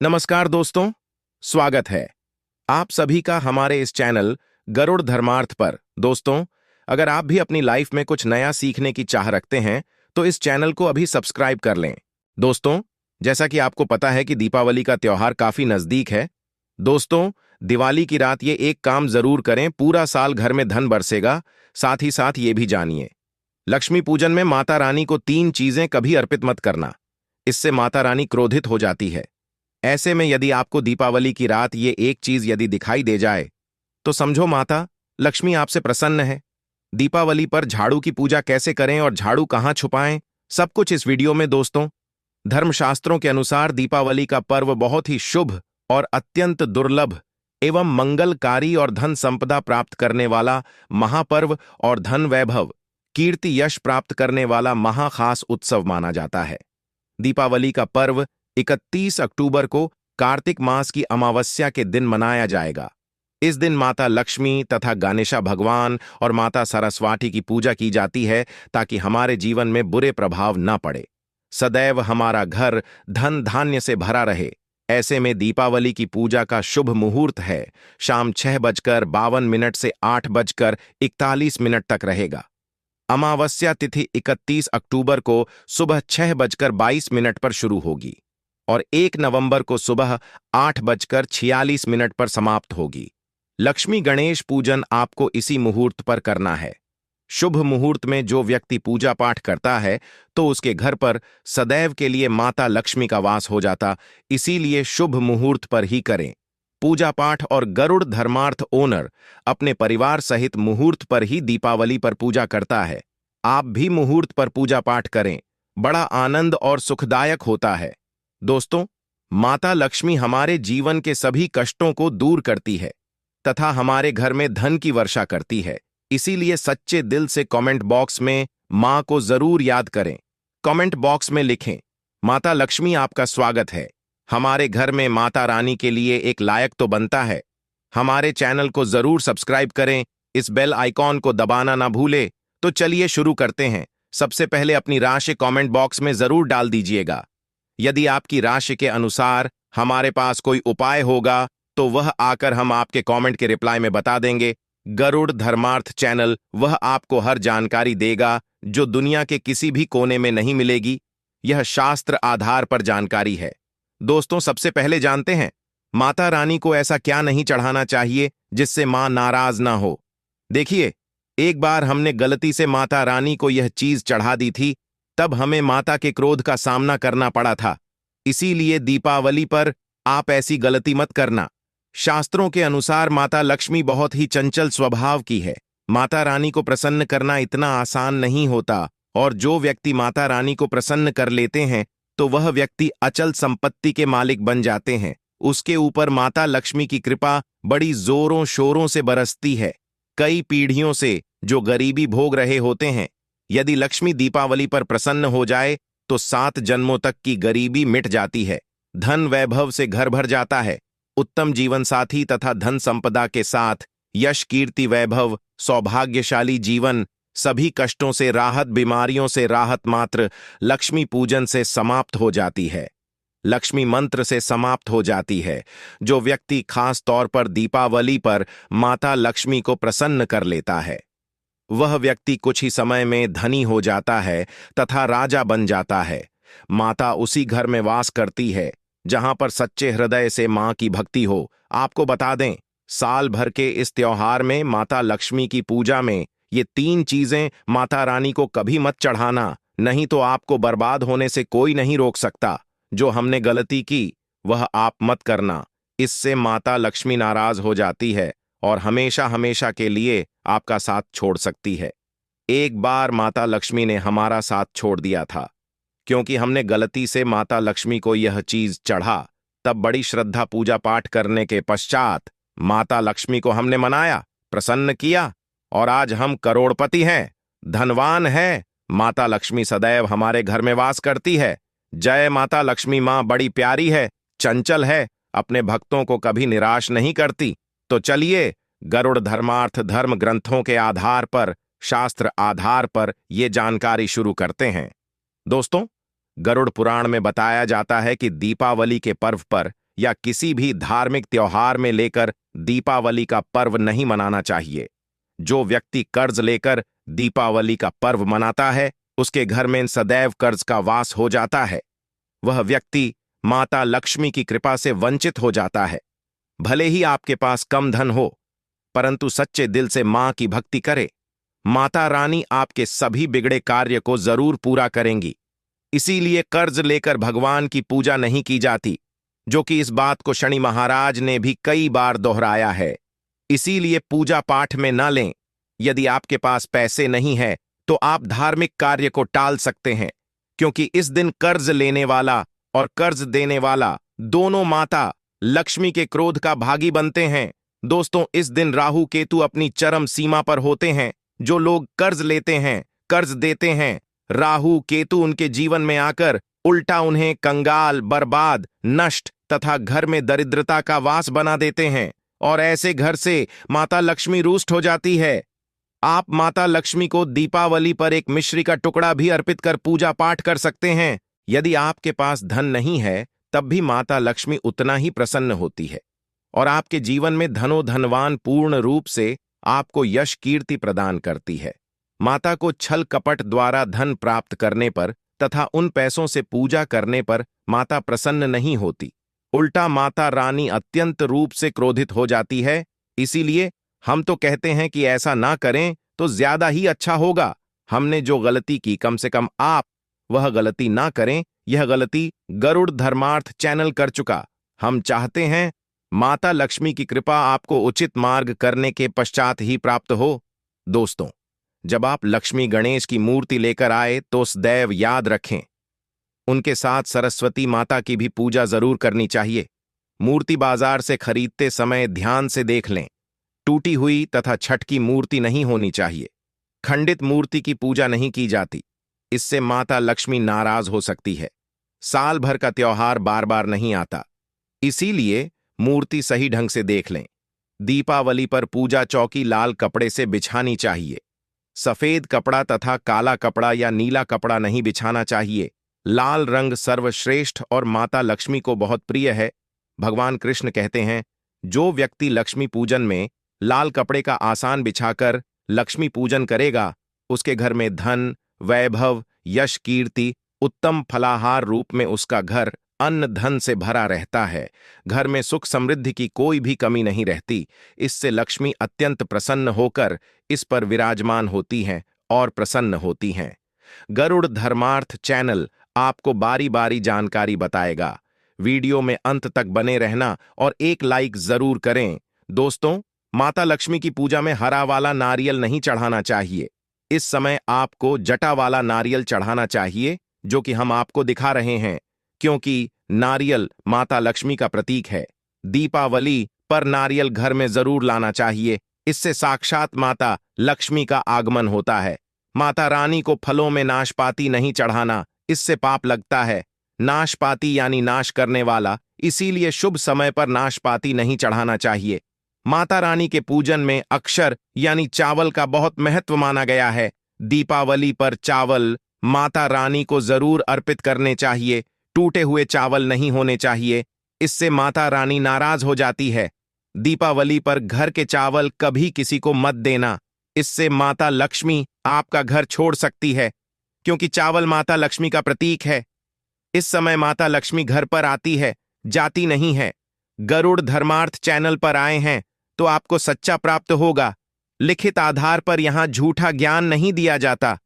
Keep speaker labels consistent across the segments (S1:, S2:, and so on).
S1: नमस्कार दोस्तों, स्वागत है आप सभी का हमारे इस चैनल गरुड़ धर्मार्थ पर। दोस्तों, अगर आप भी अपनी लाइफ में कुछ नया सीखने की चाह रखते हैं तो इस चैनल को अभी सब्सक्राइब कर लें। दोस्तों, जैसा कि आपको पता है कि दीपावली का त्योहार काफी नजदीक है। दोस्तों, दिवाली की रात ये एक काम जरूर करें, पूरा साल घर में धन बरसेगा। साथ ही साथ ये भी जानिए, लक्ष्मी पूजन में माता रानी को 3 चीजें कभी अर्पित मत करना, इससे माता रानी क्रोधित हो जाती है। ऐसे में यदि आपको दीपावली की रात ये एक चीज यदि दिखाई दे जाए तो समझो माता लक्ष्मी आपसे प्रसन्न है। दीपावली पर झाड़ू की पूजा कैसे करें और झाड़ू कहां छुपाएं, सब कुछ इस वीडियो में। दोस्तों, धर्मशास्त्रों के अनुसार दीपावली का पर्व बहुत ही शुभ और अत्यंत दुर्लभ एवं मंगलकारी और धन संपदा प्राप्त करने वाला महापर्व और धन वैभव, कीर्ति यश प्राप्त करने वाला महाखास उत्सव माना जाता है। दीपावली का पर्व 31 अक्टूबर को कार्तिक मास की अमावस्या के दिन मनाया जाएगा। इस दिन माता लक्ष्मी तथा गणेशा भगवान और माता सरस्वती की पूजा की जाती है ताकि हमारे जीवन में बुरे प्रभाव न पड़े, सदैव हमारा घर धन धान्य से भरा रहे। ऐसे में दीपावली की पूजा का शुभ मुहूर्त है शाम 6:52 से 8:41 तक रहेगा। अमावस्या तिथि 31 अक्टूबर को सुबह 6:22 पर शुरू होगी और 1 नवंबर को सुबह 8:46 पर समाप्त होगी। लक्ष्मी गणेश पूजन आपको इसी मुहूर्त पर करना है। शुभ मुहूर्त में जो व्यक्ति पूजा पाठ करता है तो उसके घर पर सदैव के लिए माता लक्ष्मी का वास हो जाता, इसीलिए शुभ मुहूर्त पर ही करें पूजा पाठ। और गरुड़ धर्मार्थ ओनर अपने परिवार सहित मुहूर्त पर ही दीपावली पर पूजा करता है। आप भी मुहूर्त पर पूजा पाठ करें, बड़ा आनंद और सुखदायक होता है। दोस्तों, माता लक्ष्मी हमारे जीवन के सभी कष्टों को दूर करती है तथा हमारे घर में धन की वर्षा करती है। इसीलिए सच्चे दिल से कमेंट बॉक्स में मां को जरूर याद करें। कमेंट बॉक्स में लिखें, माता लक्ष्मी आपका स्वागत है। हमारे घर में माता रानी के लिए एक लायक तो बनता है। हमारे चैनल को जरूर सब्सक्राइब करें, इस बेल आइकॉन को दबाना ना भूले। तो चलिए शुरू करते हैं। सबसे पहले अपनी राशि कमेंट बॉक्स में जरूर डाल दीजिएगा। यदि आपकी राशि के अनुसार हमारे पास कोई उपाय होगा तो वह आकर हम आपके कमेंट के रिप्लाई में बता देंगे। गरुड़ धर्मार्थ चैनल वह आपको हर जानकारी देगा जो दुनिया के किसी भी कोने में नहीं मिलेगी। यह शास्त्र आधार पर जानकारी है। दोस्तों, सबसे पहले जानते हैं माता रानी को ऐसा क्या नहीं चढ़ाना चाहिए जिससे मां नाराज ना हो। देखिए, एक बार हमने गलती से माता रानी को यह चीज चढ़ा दी थी, तब हमें माता के क्रोध का सामना करना पड़ा था। इसीलिए दीपावली पर आप ऐसी गलती मत करना। शास्त्रों के अनुसार माता लक्ष्मी बहुत ही चंचल स्वभाव की है। माता रानी को प्रसन्न करना इतना आसान नहीं होता और जो व्यक्ति माता रानी को प्रसन्न कर लेते हैं तो वह व्यक्ति अचल संपत्ति के मालिक बन जाते हैं। उसके ऊपर माता लक्ष्मी की कृपा बड़ी जोरों शोरों से बरसती है। कई पीढ़ियों से जो गरीबी भोग रहे होते हैं, यदि लक्ष्मी दीपावली पर प्रसन्न हो जाए तो 7 जन्मों तक की गरीबी मिट जाती है। धन वैभव से घर भर जाता है। उत्तम जीवन साथी तथा धन संपदा के साथ यश कीर्ति वैभव, सौभाग्यशाली जीवन, सभी कष्टों से राहत, बीमारियों से राहत मात्र लक्ष्मी पूजन से समाप्त हो जाती है। लक्ष्मी मंत्र से समाप्त हो जाती है। जो व्यक्ति खास तौर पर दीपावली पर माता लक्ष्मी को प्रसन्न कर लेता है वह व्यक्ति कुछ ही समय में धनी हो जाता है तथा राजा बन जाता है। माता उसी घर में वास करती है जहां पर सच्चे हृदय से मां की भक्ति हो। आपको बता दें, साल भर के इस त्योहार में माता लक्ष्मी की पूजा में ये 3 चीजें माता रानी को कभी मत चढ़ाना, नहीं तो आपको बर्बाद होने से कोई नहीं रोक सकता। जो हमने गलती की वह आप मत करना, इससे माता लक्ष्मी नाराज हो जाती है और हमेशा हमेशा के लिए आपका साथ छोड़ सकती है। एक बार माता लक्ष्मी ने हमारा साथ छोड़ दिया था क्योंकि हमने गलती से माता लक्ष्मी को यह चीज चढ़ा। तब बड़ी श्रद्धा पूजा पाठ करने के पश्चात माता लक्ष्मी को हमने मनाया, प्रसन्न किया और आज हम करोड़पति हैं, धनवान हैं। माता लक्ष्मी सदैव हमारे घर में वास करती है। जय माता लक्ष्मी। मां बड़ी प्यारी है, चंचल है, अपने भक्तों को कभी निराश नहीं करती। तो चलिए गरुड़ धर्मार्थ धर्म ग्रंथों के आधार पर, शास्त्र आधार पर ये जानकारी शुरू करते हैं। दोस्तों, गरुड़ पुराण में बताया जाता है कि दीपावली के पर्व पर या किसी भी धार्मिक त्योहार में लेकर दीपावली का पर्व नहीं मनाना चाहिए। जो व्यक्ति कर्ज लेकर दीपावली का पर्व मनाता है, उसके घर में सदैव कर्ज का वास हो जाता है। वह व्यक्ति माता लक्ष्मी की कृपा से वंचित हो जाता है। भले ही आपके पास कम धन हो, परंतु सच्चे दिल से मां की भक्ति करे, माता रानी आपके सभी बिगड़े कार्य को जरूर पूरा करेंगी। इसीलिए कर्ज लेकर भगवान की पूजा नहीं की जाती, जो कि इस बात को शनि महाराज ने भी कई बार दोहराया है। इसीलिए पूजा पाठ में न लें। यदि आपके पास पैसे नहीं है तो आप धार्मिक कार्य को टाल सकते हैं, क्योंकि इस दिन कर्ज लेने वाला और कर्ज देने वाला दोनों माता लक्ष्मी के क्रोध का भागी बनते हैं। दोस्तों, इस दिन राहु केतु अपनी चरम सीमा पर होते हैं। जो लोग कर्ज लेते हैं, कर्ज देते हैं, राहु केतु उनके जीवन में आकर उल्टा उन्हें कंगाल, बर्बाद, नष्ट तथा घर में दरिद्रता का वास बना देते हैं, और ऐसे घर से माता लक्ष्मी रुष्ट हो जाती है। आप माता लक्ष्मी को दीपावली पर एक मिश्री का टुकड़ा भी अर्पित कर पूजा पाठ कर सकते हैं। यदि आपके पास धन नहीं है, तब भी माता लक्ष्मी उतना ही प्रसन्न होती है और आपके जीवन में धनवान पूर्ण रूप से आपको यश कीर्ति प्रदान करती है। माता को छल कपट द्वारा धन प्राप्त करने पर तथा उन पैसों से पूजा करने पर माता प्रसन्न नहीं होती। उल्टा माता रानी अत्यंत रूप से क्रोधित हो जाती है। इसीलिए हम तो कहते हैं कि ऐसा ना करें तो ज्यादा ही अच्छा होगा। हमने जो गलती की, कम से कम आप वह गलती ना करें। यह गलती गरुड़ धर्मार्थ चैनल कर चुका। हम चाहते हैं माता लक्ष्मी की कृपा आपको उचित मार्ग करने के पश्चात ही प्राप्त हो। दोस्तों, जब आप लक्ष्मी गणेश की मूर्ति लेकर आए तो सदैव याद रखें, उनके साथ सरस्वती माता की भी पूजा जरूर करनी चाहिए। मूर्ति बाजार से खरीदते समय ध्यान से देख लें। टूटी हुई तथा छटकी मूर्ति नहीं होनी चाहिए। खंडित मूर्ति की पूजा नहीं की जाती, इससे माता लक्ष्मी नाराज हो सकती है। साल भर का त्योहार बार बार नहीं आता, इसीलिए मूर्ति सही ढंग से देख लें। दीपावली पर पूजा चौकी लाल कपड़े से बिछानी चाहिए। सफेद कपड़ा तथा काला कपड़ा या नीला कपड़ा नहीं बिछाना चाहिए। लाल रंग सर्वश्रेष्ठ और माता लक्ष्मी को बहुत प्रिय है। भगवान कृष्ण कहते हैं, जो व्यक्ति लक्ष्मी पूजन में लाल कपड़े का आसान बिछाकर लक्ष्मी पूजन करेगा, उसके घर में धन, वैभव, यश, कीर्ति, उत्तम फलाहार रूप में उसका घर अन्न धन से भरा रहता है। घर में सुख समृद्धि की कोई भी कमी नहीं रहती। इससे लक्ष्मी अत्यंत प्रसन्न होकर इस पर विराजमान होती हैं और प्रसन्न होती हैं। गरुड़ धर्मार्थ चैनल आपको बारी बारी जानकारी बताएगा। वीडियो में अंत तक बने रहना और एक लाइक जरूर करें। दोस्तों, माता लक्ष्मी की पूजा में हरा वाला नारियल नहीं चढ़ाना चाहिए। इस समय आपको जटा वाला नारियल चढ़ाना चाहिए, जो कि हम आपको दिखा रहे हैं, क्योंकि नारियल माता लक्ष्मी का प्रतीक है। दीपावली पर नारियल घर में जरूर लाना चाहिए। इससे साक्षात माता लक्ष्मी का आगमन होता है। माता रानी को फलों में नाशपाती नहीं चढ़ाना, इससे पाप लगता है। नाशपाती यानी नाश करने वाला, इसीलिए शुभ समय पर नाशपाती नहीं चढ़ाना चाहिए। माता रानी के पूजन में अक्षर यानी चावल का बहुत महत्व माना गया है। दीपावली पर चावल माता रानी को जरूर अर्पित करने चाहिए। टूटे हुए चावल नहीं होने चाहिए, इससे माता रानी नाराज हो जाती है। दीपावली पर घर के चावल कभी किसी को मत देना, इससे माता लक्ष्मी आपका घर छोड़ सकती है, क्योंकि चावल माता लक्ष्मी का प्रतीक है। इस समय माता लक्ष्मी घर पर आती है, जाती नहीं है। गरुड़ धर्मार्थ चैनल पर आए हैं तो आपको सच्चा प्राप्त होगा। लिखित आधार पर यहां झूठा ज्ञान नहीं दिया जाता।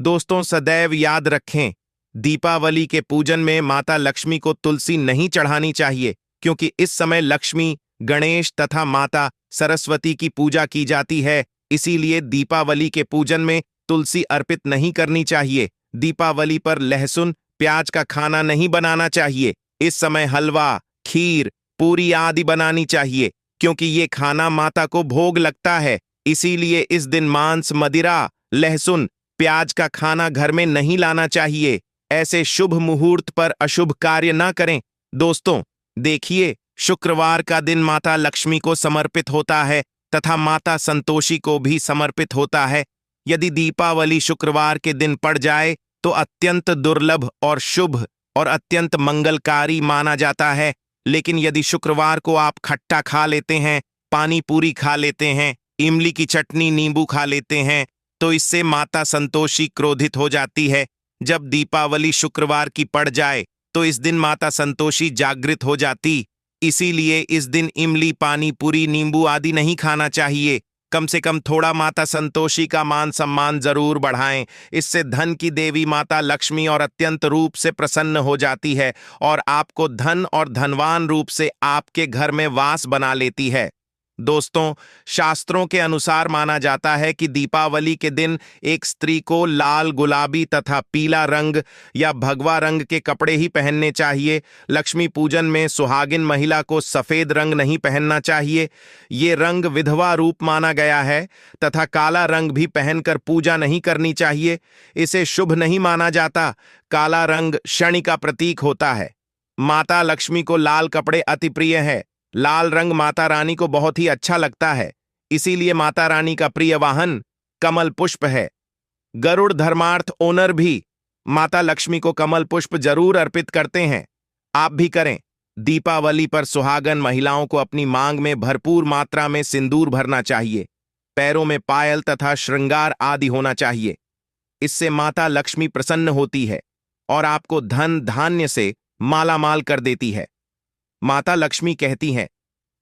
S1: दोस्तों, सदैव याद रखें, दीपावली के पूजन में माता लक्ष्मी को तुलसी नहीं चढ़ानी चाहिए, क्योंकि इस समय लक्ष्मी, गणेश तथा माता सरस्वती की पूजा की जाती है। इसीलिए दीपावली के पूजन में तुलसी अर्पित नहीं करनी चाहिए। दीपावली पर लहसुन, प्याज का खाना नहीं बनाना चाहिए। इस समय हलवा, खीर, पूरी आदि बनानी चाहिए, क्योंकि ये खाना माता को भोग लगता है। इसीलिए इस दिन मांस, मदिरा, लहसुन, प्याज का खाना घर में नहीं लाना चाहिए। ऐसे शुभ मुहूर्त पर अशुभ कार्य ना करें। दोस्तों, देखिए, शुक्रवार का दिन माता लक्ष्मी को समर्पित होता है तथा माता संतोषी को भी समर्पित होता है। यदि दीपावली शुक्रवार के दिन पड़ जाए तो अत्यंत दुर्लभ और शुभ और अत्यंत मंगलकारी माना जाता है। लेकिन यदि शुक्रवार को आप खट्टा खा लेते हैं, पानी पूरी खा लेते हैं, इमली की चटनी, नींबू खा लेते हैं, तो इससे माता संतोषी क्रोधित हो जाती है। जब दीपावली शुक्रवार की पड़ जाए तो इस दिन माता संतोषी जागृत हो जाती। इसीलिए इस दिन इमली, पानी पूरी, नींबू आदि नहीं खाना चाहिए। कम से कम थोड़ा माता संतोषी का मान सम्मान जरूर बढ़ाएं। इससे धन की देवी माता लक्ष्मी और अत्यंत रूप से प्रसन्न हो जाती है और आपको धन और धनवान रूप से आपके घर में वास बना लेती है। दोस्तों, शास्त्रों के अनुसार माना जाता है कि दीपावली के दिन एक स्त्री को लाल, गुलाबी तथा पीला रंग या भगवा रंग के कपड़े ही पहनने चाहिए। लक्ष्मी पूजन में सुहागिन महिला को सफेद रंग नहीं पहनना चाहिए। ये रंग विधवा रूप माना गया है तथा काला रंग भी पहनकर पूजा नहीं करनी चाहिए। इसे शुभ नहीं माना जाता। काला रंग शनि का प्रतीक होता है। माता लक्ष्मी को लाल कपड़े अति प्रिय है। लाल रंग माता रानी को बहुत ही अच्छा लगता है, इसीलिए माता रानी का प्रिय वाहन कमल पुष्प है। गरुड़ धर्मार्थ ओनर भी माता लक्ष्मी को कमल पुष्प जरूर अर्पित करते हैं। आप भी करें। दीपावली पर सुहागन महिलाओं को अपनी मांग में भरपूर मात्रा में सिंदूर भरना चाहिए। पैरों में पायल तथा श्रृंगार आदि होना चाहिए। इससे माता लक्ष्मी प्रसन्न होती है और आपको धन धान्य से मालामाल कर देती है। माता लक्ष्मी कहती हैं,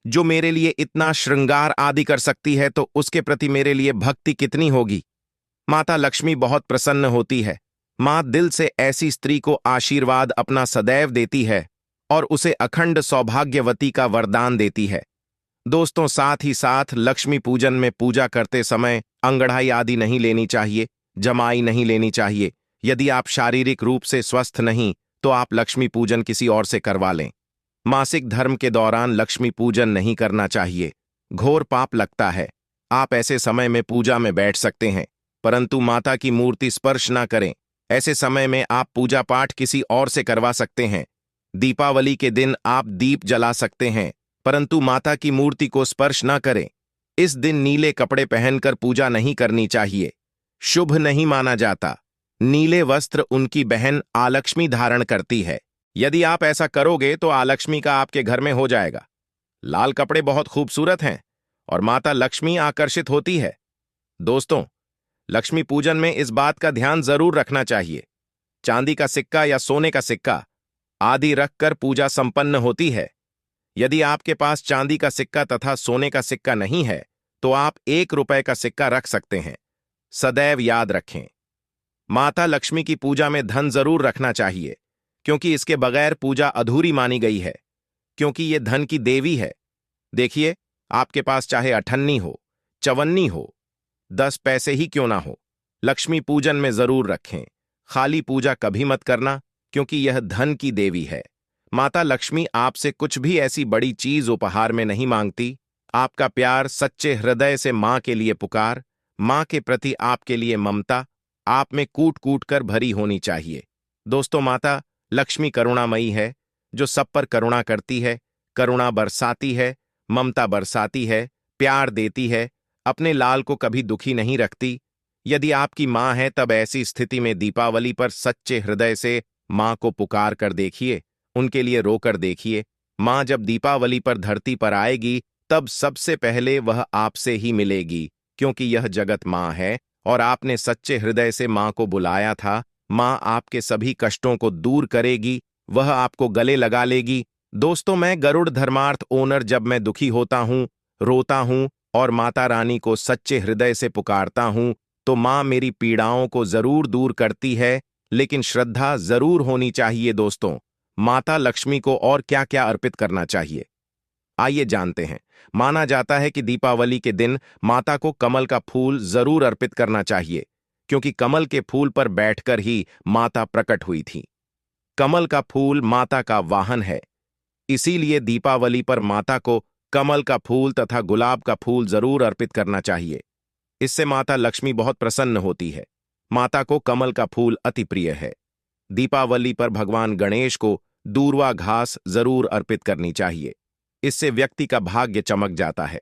S1: जो मेरे लिए इतना श्रृंगार आदि कर सकती है तो उसके प्रति मेरे लिए भक्ति कितनी होगी। माता लक्ष्मी बहुत प्रसन्न होती है। मां दिल से ऐसी स्त्री को आशीर्वाद अपना सदैव देती है और उसे अखंड सौभाग्यवती का वरदान देती है। दोस्तों, साथ ही साथ लक्ष्मी पूजन में पूजा करते समय अंगड़ाई आदि नहीं लेनी चाहिए, जमाई नहीं लेनी चाहिए। यदि आप शारीरिक रूप से स्वस्थ नहीं तो आप लक्ष्मी पूजन किसी और से करवा लें। मासिक धर्म के दौरान लक्ष्मी पूजन नहीं करना चाहिए, घोर पाप लगता है। आप ऐसे समय में पूजा में बैठ सकते हैं, परंतु माता की मूर्ति स्पर्श ना करें। ऐसे समय में आप पूजा पाठ किसी और से करवा सकते हैं। दीपावली के दिन आप दीप जला सकते हैं, परंतु माता की मूर्ति को स्पर्श ना करें। इस दिन नीले कपड़े पहनकर पूजा नहीं करनी चाहिए, शुभ नहीं माना जाता। नीले वस्त्र उनकी बहन आलक्ष्मी धारण करती है। यदि आप ऐसा करोगे तो आलक्ष्मी का आपके घर में हो जाएगा। लाल कपड़े बहुत खूबसूरत हैं और माता लक्ष्मी आकर्षित होती है। दोस्तों, लक्ष्मी पूजन में इस बात का ध्यान जरूर रखना चाहिए। चांदी का सिक्का या सोने का सिक्का आदि रखकर पूजा संपन्न होती है। यदि आपके पास चांदी का सिक्का तथा सोने का सिक्का नहीं है तो आप 1 रुपए का सिक्का रख सकते हैं। सदैव याद रखें, माता लक्ष्मी की पूजा में धन जरूर रखना चाहिए, क्योंकि इसके बगैर पूजा अधूरी मानी गई है, क्योंकि ये धन की देवी है। देखिए, आपके पास चाहे अठन्नी हो, चवन्नी हो, 10 पैसे ही क्यों ना हो, लक्ष्मी पूजन में जरूर रखें। खाली पूजा कभी मत करना, क्योंकि यह धन की देवी है। माता लक्ष्मी आपसे कुछ भी ऐसी बड़ी चीज उपहार में नहीं मांगती। आपका प्यार, सच्चे हृदय से मां के लिए पुकार, मां के प्रति आपके लिए ममता आप में कूट कूट कर भरी होनी चाहिए। दोस्तों, माता लक्ष्मी करुणामयी है, जो सब पर करुणा करती है, करुणा बरसाती है, ममता बरसाती है, प्यार देती है, अपने लाल को कभी दुखी नहीं रखती। यदि आपकी मां है तब ऐसी स्थिति में दीपावली पर सच्चे हृदय से मां को पुकार कर देखिए, उनके लिए रोकर देखिए। मां जब दीपावली पर धरती पर आएगी तब सबसे पहले वह आपसे ही मिलेगी, क्योंकि यह जगत मां है और आपने सच्चे हृदय से मां को बुलाया था। मां आपके सभी कष्टों को दूर करेगी, वह आपको गले लगा लेगी। दोस्तों, मैं गरुड़ धर्मार्थ ओनर जब मैं दुखी होता हूं, रोता हूं और माता रानी को सच्चे हृदय से पुकारता हूं तो मां मेरी पीड़ाओं को जरूर दूर करती है, लेकिन श्रद्धा जरूर होनी चाहिए। दोस्तों, माता लक्ष्मी को और क्या क्या अर्पित करना चाहिए, आइए जानते हैं। माना जाता है कि दीपावली के दिन माता को कमल का फूल जरूर अर्पित करना चाहिए, क्योंकि कमल के फूल पर बैठकर ही माता प्रकट हुई थी। कमल का फूल माता का वाहन है, इसीलिए दीपावली पर माता को कमल का फूल तथा गुलाब का फूल जरूर अर्पित करना चाहिए। इससे माता लक्ष्मी बहुत प्रसन्न होती है। माता को कमल का फूल अति प्रिय है। दीपावली पर भगवान गणेश को दूर्वा घास जरूर अर्पित करनी चाहिए, इससे व्यक्ति का भाग्य चमक जाता है।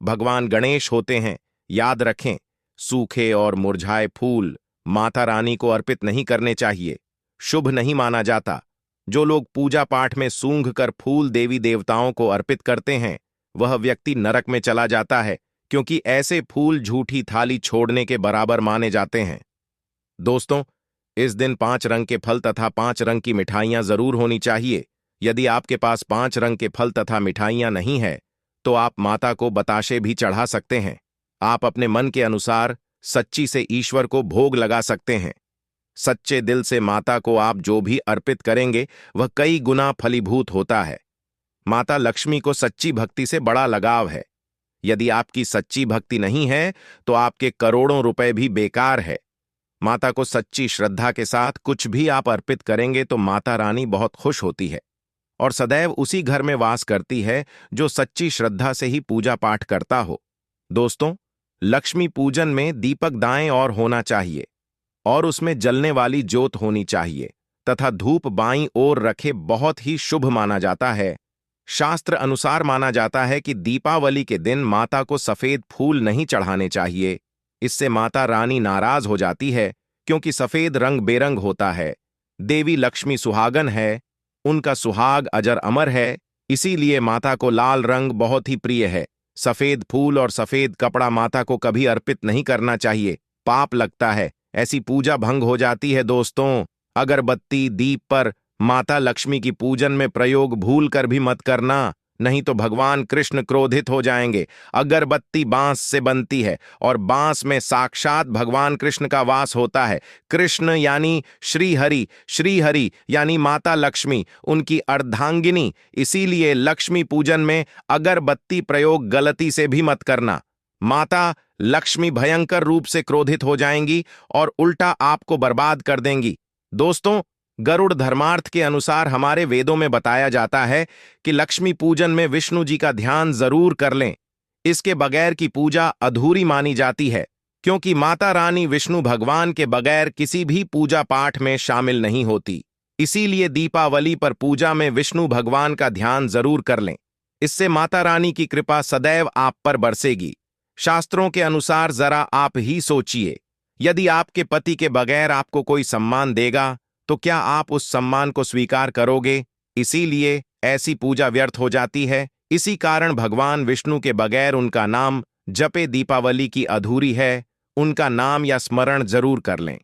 S1: भगवान गणेश होते हैं, याद रखें, सूखे और मुरझाए फूल माता रानी को अर्पित नहीं करने चाहिए, शुभ नहीं माना जाता। जो लोग पूजा पाठ में सूंघ कर फूल देवी देवताओं को अर्पित करते हैं, वह व्यक्ति नरक में चला जाता है, क्योंकि ऐसे फूल झूठी थाली छोड़ने के बराबर माने जाते हैं। दोस्तों, इस दिन 5 रंग के फल तथा 5 रंग की मिठाइयां जरूर होनी चाहिए। यदि आपके पास 5 रंग के फल तथा मिठाइयां नहीं है, तो आप माता को बताशे भी चढ़ा सकते हैं। आप अपने मन के अनुसार सच्ची से ईश्वर को भोग लगा सकते हैं। सच्चे दिल से माता को आप जो भी अर्पित करेंगे, वह कई गुना फलीभूत होता है। माता लक्ष्मी को सच्ची भक्ति से बड़ा लगाव है। यदि आपकी सच्ची भक्ति नहीं है, तो आपके करोड़ों रुपए भी बेकार है। माता को सच्ची श्रद्धा के साथ कुछ भी आप अर्पित करेंगे तो माता रानी बहुत खुश होती है और सदैव उसी घर में वास करती है जो सच्ची श्रद्धा से ही पूजा पाठ करता हो। दोस्तों, लक्ष्मी पूजन में दीपक दाएं ओर होना चाहिए और उसमें जलने वाली ज्योत होनी चाहिए तथा धूप बाईं ओर रखे बहुत ही शुभ माना जाता है। शास्त्र अनुसार माना जाता है कि दीपावली के दिन माता को सफेद फूल नहीं चढ़ाने चाहिए। इससे माता रानी नाराज हो जाती है, क्योंकि सफेद रंग बेरंग होता है। देवी लक्ष्मी सुहागन है, उनका सुहाग अजर अमर है, इसीलिए माता को लाल रंग बहुत ही प्रिय है। सफेद फूल और सफेद कपड़ा माता को कभी अर्पित नहीं करना चाहिए, पाप लगता है, ऐसी पूजा भंग हो जाती है। दोस्तों, अगरबत्ती दीप पर माता लक्ष्मी की पूजन में प्रयोग भूल कर भी मत करना, नहीं तो भगवान कृष्ण क्रोधित हो जाएंगे। अगरबत्ती बांस से बनती है और बांस में साक्षात भगवान कृष्ण का वास होता है। कृष्ण यानी श्रीहरि, श्रीहरि यानी माता लक्ष्मी, उनकी अर्धांगिनी। इसीलिए लक्ष्मी पूजन में अगरबत्ती प्रयोग गलती से भी मत करना। माता लक्ष्मी भयंकर रूप से क्रोधित हो जाएंगी और उल्टा आपको बर्बाद कर देंगी। दोस्तों, गरुड़ धर्मार्थ के अनुसार हमारे वेदों में बताया जाता है कि लक्ष्मी पूजन में विष्णु जी का ध्यान जरूर कर लें। इसके बगैर की पूजा अधूरी मानी जाती है, क्योंकि माता रानी विष्णु भगवान के बगैर किसी भी पूजा पाठ में शामिल नहीं होती। इसीलिए दीपावली पर पूजा में विष्णु भगवान का ध्यान जरूर कर लें। इससे माता रानी की कृपा सदैव आप पर बरसेगी। शास्त्रों के अनुसार जरा आप ही सोचिए, यदि आपके पति के बगैर आपको कोई सम्मान देगा, तो क्या आप उस सम्मान को स्वीकार करोगे? इसीलिए ऐसी पूजा व्यर्थ हो जाती है। इसी कारण भगवान विष्णु के बगैर उनका नाम जपे दीपावली की अधूरी है। उनका नाम या स्मरण जरूर कर लें।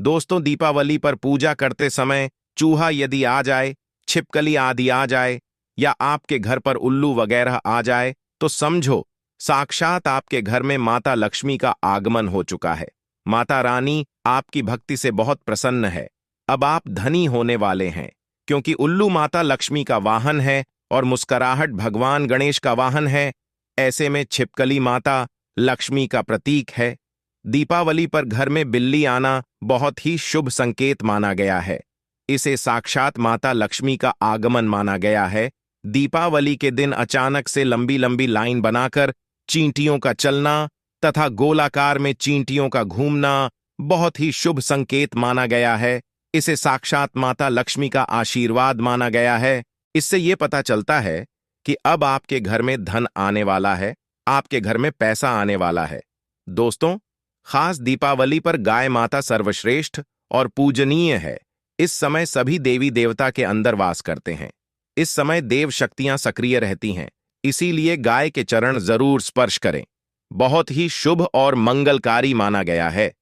S1: दोस्तों, दीपावली पर पूजा करते समय चूहा यदि आ जाए, छिपकली आदि आ जाए या आपके घर पर उल्लू वगैरह आ जाए, तो समझो साक्षात आपके घर में माता लक्ष्मी का आगमन हो चुका है। माता रानी आपकी भक्ति से बहुत प्रसन्न है। अब आप धनी होने वाले हैं, क्योंकि उल्लू माता लक्ष्मी का वाहन है और मुस्कुराहट भगवान गणेश का वाहन है। ऐसे में छिपकली माता लक्ष्मी का प्रतीक है। दीपावली पर घर में बिल्ली आना बहुत ही शुभ संकेत माना गया है। इसे साक्षात माता लक्ष्मी का आगमन माना गया है। दीपावली के दिन अचानक से लंबी लंबी लाइन बनाकर चींटियों का चलना तथा गोलाकार में चींटियों का घूमना बहुत ही शुभ संकेत माना गया है। इसे साक्षात माता लक्ष्मी का आशीर्वाद माना गया है। इससे यह पता चलता है कि अब आपके घर में धन आने वाला है, आपके घर में पैसा आने वाला है। दोस्तों, खास दीपावली पर गाय माता सर्वश्रेष्ठ और पूजनीय है। इस समय सभी देवी देवता के अंदर वास करते हैं। इस समय देव शक्तियां सक्रिय रहती हैं, इसीलिए गाय के चरण जरूर स्पर्श करें। बहुत ही शुभ और मंगलकारी माना गया है।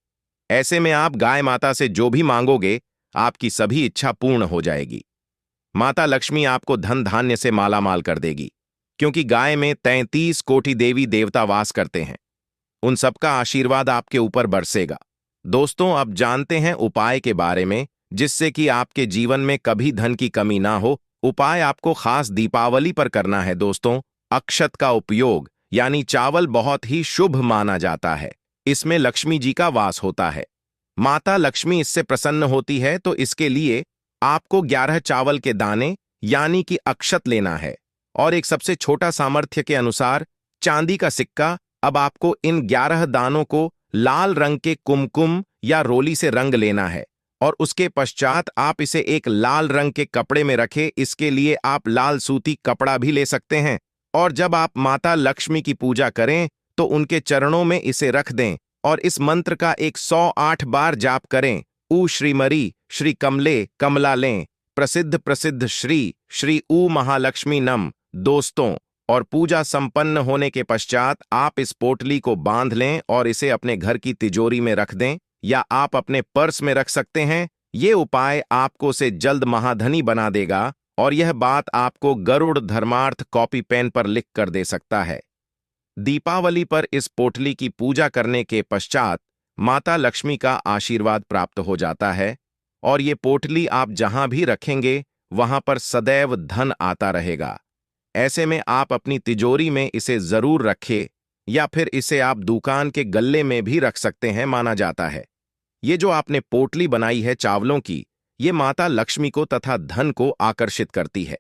S1: ऐसे में आप गाय माता से जो भी मांगोगे, आपकी सभी इच्छा पूर्ण हो जाएगी। माता लक्ष्मी आपको धन धान्य से मालामाल कर देगी, क्योंकि गाय में 33 कोटि देवी देवता वास करते हैं। उन सबका आशीर्वाद आपके ऊपर बरसेगा। दोस्तों, अब जानते हैं उपाय के बारे में, जिससे कि आपके जीवन में कभी धन की कमी ना हो। उपाय आपको खास दीपावली पर करना है। दोस्तों, अक्षत का उपयोग यानी चावल बहुत ही शुभ माना जाता है। इसमें लक्ष्मी जी का वास होता है। माता लक्ष्मी इससे प्रसन्न होती है, तो इसके लिए आपको 11 चावल के दाने यानी कि अक्षत लेना है और एक सबसे छोटा सामर्थ्य के अनुसार चांदी का सिक्का। अब आपको इन 11 दानों को लाल रंग के कुमकुम या रोली से रंग लेना है और उसके पश्चात आप इसे एक लाल रंग के कपड़े में रखें। इसके लिए आप लाल सूती कपड़ा भी ले सकते हैं और जब आप माता लक्ष्मी की पूजा करें तो उनके चरणों में इसे रख दें और इस मंत्र का 108 बार जाप करें। ऊ श्रीमरी श्री कमले कमला लें, प्रसिद्ध प्रसिद्ध श्री श्री ऊ महालक्ष्मी नम। दोस्तों, और पूजा संपन्न होने के पश्चात आप इस पोटली को बांध लें और इसे अपने घर की तिजोरी में रख दें, या आप अपने पर्स में रख सकते हैं। ये उपाय आपको से जल्द महाधनी बना देगा और यह बात आपको गरुड़ धर्मार्थ कॉपी पेन पर लिख कर दे सकता है। दीपावली पर इस पोटली की पूजा करने के पश्चात माता लक्ष्मी का आशीर्वाद प्राप्त हो जाता है और ये पोटली आप जहां भी रखेंगे वहां पर सदैव धन आता रहेगा। ऐसे में आप अपनी तिजोरी में इसे जरूर रखें, या फिर इसे आप दुकान के गल्ले में भी रख सकते हैं, माना जाता है। ये जो आपने पोटली बनाई है चावलों की, ये माता लक्ष्मी को तथा धन को आकर्षित करती है।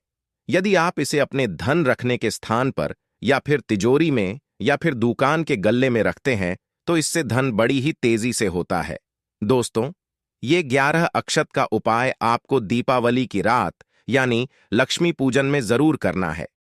S1: यदि आप इसे अपने धन रखने के स्थान पर या फिर तिजोरी में या फिर दुकान के गल्ले में रखते हैं तो इससे धन बड़ी ही तेजी से होता है। दोस्तों, ये 11 अक्षत का उपाय आपको दीपावली की रात यानी लक्ष्मी पूजन में जरूर करना है।